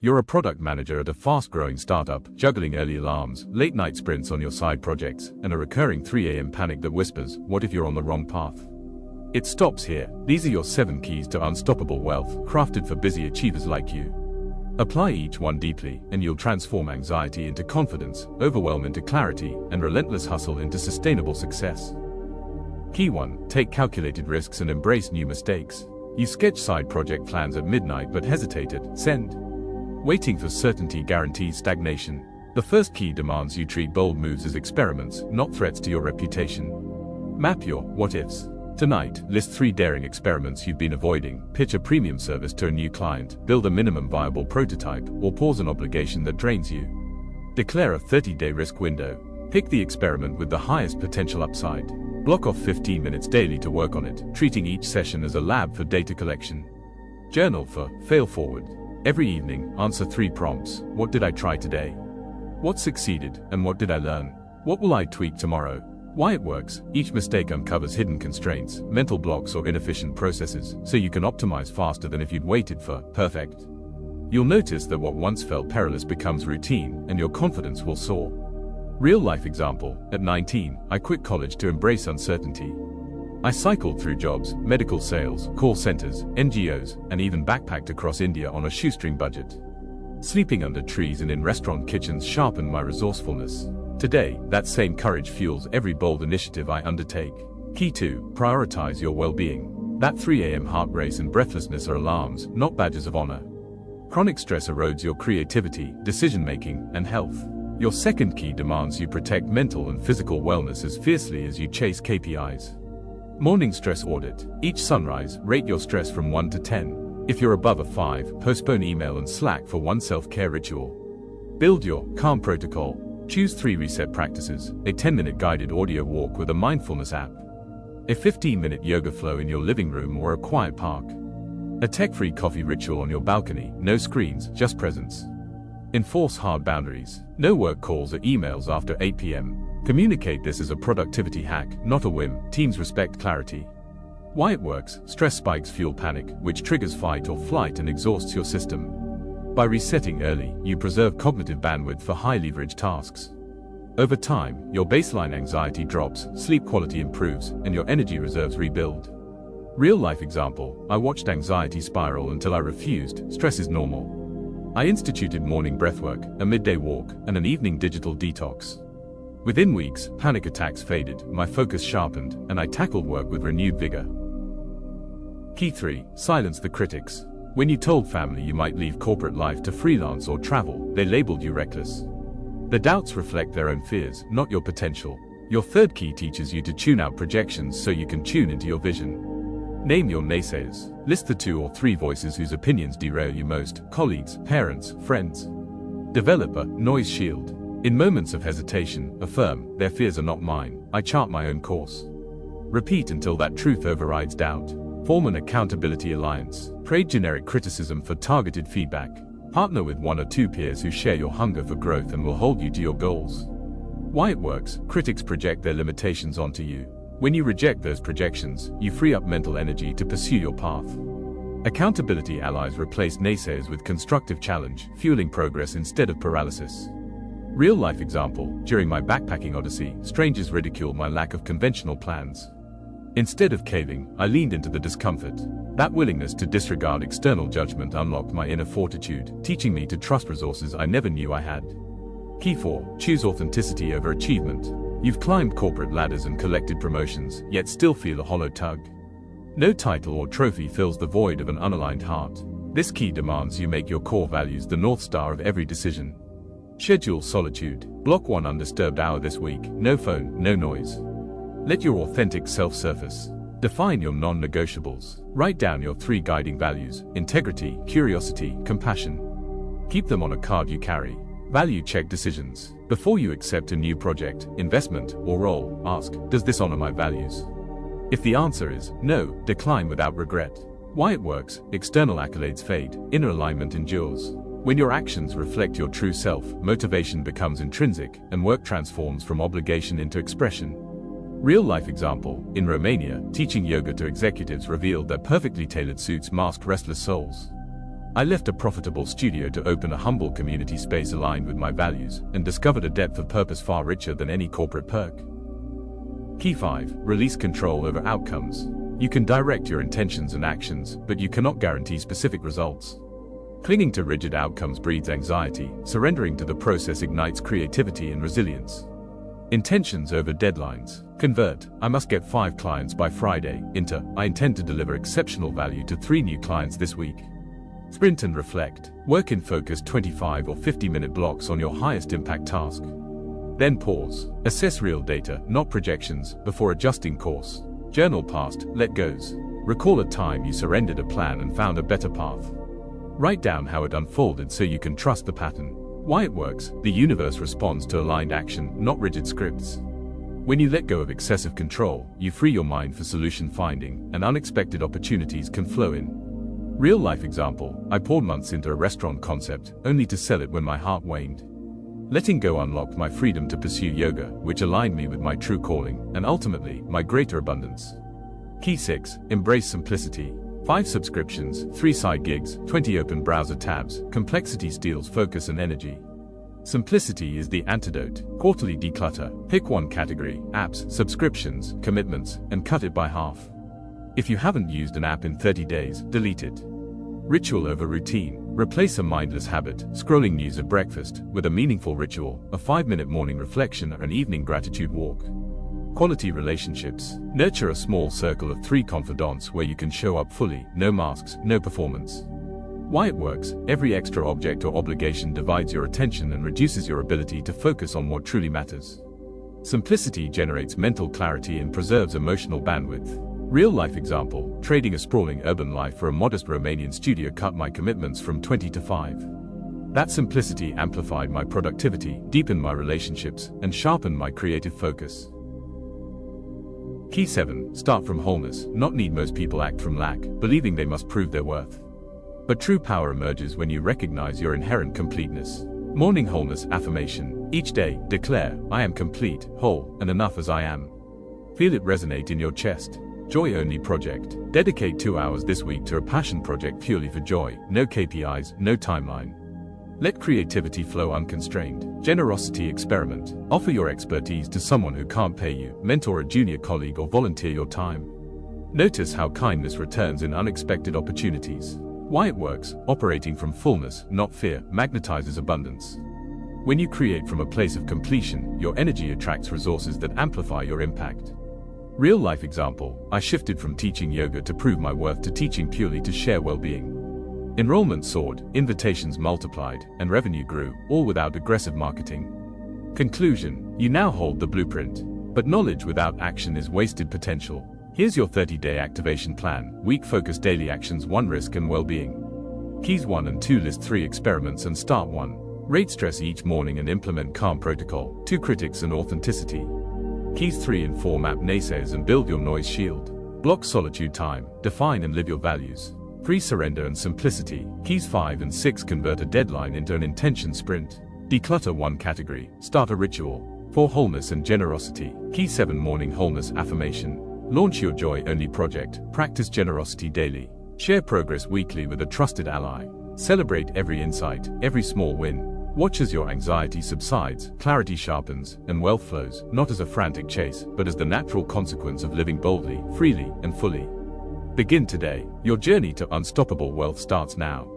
You're a product manager at a fast-growing startup, juggling early alarms, late-night sprints on your side projects, and a recurring 3 a.m. panic that whispers, what if you're on the wrong path? It stops here. These are your 7 keys to unstoppable wealth, crafted for busy achievers like you. Apply each one deeply, and you'll transform anxiety into confidence, overwhelm into clarity, and relentless hustle into sustainable success. Key 1. Take calculated risks and embrace new mistakes. You sketch side project plans at midnight but hesitated. Send. Waiting for certainty guarantees stagnation. The first key demands you treat bold moves as experiments, not threats to your reputation. Map your what-ifs. Tonight, list 3 daring experiments you've been avoiding, pitch a premium service to a new client, build a minimum viable prototype, or pause an obligation that drains you. Declare a 30-day risk window. Pick the experiment with the highest potential upside. Block off 15 minutes daily to work on it, treating each session as a lab for data collection. Journal for fail forward. Every evening, answer 3 prompts. What did I try today? What succeeded, and what did I learn? What will I tweak tomorrow? Why it works. Each mistake uncovers hidden constraints, mental blocks or inefficient processes, so you can optimize faster than if you'd waited for perfect. You'll notice that what once felt perilous becomes routine, and your confidence will soar. Real-life example. At 19, I quit college to embrace uncertainty. I cycled through jobs, medical sales, call centers, NGOs, and even backpacked across India on a shoestring budget. Sleeping under trees and in restaurant kitchens sharpened my resourcefulness. Today, that same courage fuels every bold initiative I undertake. Key 2. Prioritize your well-being. That 3 a.m. heart race and breathlessness are alarms, not badges of honor. Chronic stress erodes your creativity, decision-making, and health. Your second key demands you protect mental and physical wellness as fiercely as you chase KPIs. Morning stress audit. Each sunrise, rate your stress from 1 to 10. If you're above a 5, postpone email and Slack for one self-care ritual. Build your calm protocol. Choose 3 reset practices, a 10-minute guided audio walk with a mindfulness app, a 15-minute yoga flow in your living room or a quiet park, a tech-free coffee ritual on your balcony, no screens, just presence. Enforce hard boundaries. No work calls or emails after 8 p.m. Communicate this as a productivity hack, not a whim. Teams respect clarity. Why it works. Stress spikes fuel panic, which triggers fight or flight and exhausts your system. By resetting early, you preserve cognitive bandwidth for high-leverage tasks. Over time, your baseline anxiety drops, sleep quality improves, and your energy reserves rebuild. Real-life example. I watched anxiety spiral until I refused. Stress is normal. I instituted morning breathwork, a midday walk, and an evening digital detox. Within weeks, panic attacks faded, my focus sharpened, and I tackled work with renewed vigor. Key 3. Silence the critics. When you told family you might leave corporate life to freelance or travel, they labeled you reckless. The doubts reflect their own fears, not your potential. Your third key teaches you to tune out projections so you can tune into your vision. Name your naysayers. List the 2 or 3 voices whose opinions derail you most: colleagues, parents, friends. Develop a noise shield. In moments of hesitation, affirm, their fears are not mine, I chart my own course. Repeat until that truth overrides doubt. Form an accountability alliance. Trade generic criticism for targeted feedback. Partner with 1 or 2 peers who share your hunger for growth and will hold you to your goals. Why it works. Critics project their limitations onto you. When you reject those projections, you free up mental energy to pursue your path. Accountability allies replace naysayers with constructive challenge, fueling progress instead of paralysis. Real-life example. During my backpacking odyssey, strangers ridiculed my lack of conventional plans. Instead of caving, I leaned into the discomfort. That willingness to disregard external judgment unlocked my inner fortitude, teaching me to trust resources I never knew I had. Key 4. Choose authenticity over achievement. You've climbed corporate ladders and collected promotions, yet still feel a hollow tug. No title or trophy fills the void of an unaligned heart. This key demands you make your core values the North Star of every decision. Schedule solitude. Block 1 undisturbed hour this week. No phone, no noise. Let your authentic self surface. Define your non-negotiables. Write down your 3 guiding values: integrity, curiosity, compassion. Keep them on a card you carry. Value check decisions. Before you accept a new project, investment, or role, ask, does this honor my values? If the answer is no, decline without regret. Why it works. External accolades fade, inner alignment endures. When your actions reflect your true self, motivation becomes intrinsic, and work transforms from obligation into expression. Real-life example. In Romania, teaching yoga to executives revealed that perfectly tailored suits mask restless souls. I left a profitable studio to open a humble community space aligned with my values and discovered a depth of purpose far richer than any corporate perk. Key 5. Release control over outcomes. You can direct your intentions and actions, but you cannot guarantee specific results. Clinging to rigid outcomes breeds anxiety. Surrendering to the process ignites creativity and resilience. Intentions over deadlines. Convert. I must get 5 clients by Friday. Into. I intend to deliver exceptional value to 3 new clients this week. Sprint and reflect. Work in focused 25 or 50-minute blocks on your highest impact task. Then pause. Assess real data, not projections, before adjusting course. Journal past let-goes. Recall a time you surrendered a plan and found a better path. Write down how it unfolded so you can trust the pattern. Why it works. The universe responds to aligned action, not rigid scripts. When you let go of excessive control, you free your mind for solution finding, and unexpected opportunities can flow in. Real-life example. I poured months into a restaurant concept, only to sell it when my heart waned. Letting go unlocked my freedom to pursue yoga, which aligned me with my true calling, and ultimately, my greater abundance. Key 6. Embrace simplicity. 5 subscriptions, 3 side gigs, 20 open browser tabs. Complexity steals focus and energy. Simplicity is the antidote. Quarterly declutter. Pick one category: apps, subscriptions, commitments, and cut it by half. If you haven't used an app in 30 days, delete it. Ritual over routine. Replace a mindless habit, scrolling news at breakfast, with a meaningful ritual, a 5-minute morning reflection or an evening gratitude walk. Quality relationships. Nurture a small circle of 3 confidants where you can show up fully, no masks, no performance. Why it works. Every extra object or obligation divides your attention and reduces your ability to focus on what truly matters. Simplicity generates mental clarity and preserves emotional bandwidth. Real-life example. Trading a sprawling urban life for a modest Romanian studio cut my commitments from 20 to 5. That simplicity amplified my productivity, deepened my relationships, and sharpened my creative focus. Key 7. Start from wholeness. Not need. Most people act from lack, believing they must prove their worth. But true power emerges when you recognize your inherent completeness. Morning wholeness affirmation. Each day, declare, I am complete, whole, and enough as I am. Feel it resonate in your chest. Joy only project. Dedicate 2 hours this week to a passion project purely for joy. No KPIs, no timeline. Let creativity flow unconstrained. Generosity experiment. Offer your expertise to someone who can't pay you. Mentor a junior colleague or volunteer your time. Notice how kindness returns in unexpected opportunities. Why it works. Operating from fullness, not fear, magnetizes abundance. When you create from a place of completion, your energy attracts resources that amplify your impact. Real-life example. I shifted from teaching yoga to prove my worth to teaching purely to share well-being. Enrollment soared, invitations multiplied, and revenue grew, all without aggressive marketing. Conclusion. You now hold the blueprint. But knowledge without action is wasted potential. Here's your 30-day activation plan. Week focused daily actions. 1. Risk and well-being. Keys 1 and 2. List 3 experiments and start 1. Rate stress each morning and implement calm protocol. 2. Critics and authenticity. Keys 3 and 4. Map naysayers and build your noise shield. Block solitude time. Define and live your values. 3. Surrender and simplicity. Keys 5 and 6. Convert a deadline into an intention sprint. Declutter one category. Start a ritual. 4. Wholeness and generosity. Key 7. Morning wholeness affirmation. Launch your joy-only project. Practice generosity daily. Share progress weekly with a trusted ally. Celebrate every insight, every small win. Watch as your anxiety subsides, clarity sharpens, and wealth flows, not as a frantic chase, but as the natural consequence of living boldly, freely, and fully. Begin today. Your journey to unstoppable wealth starts now.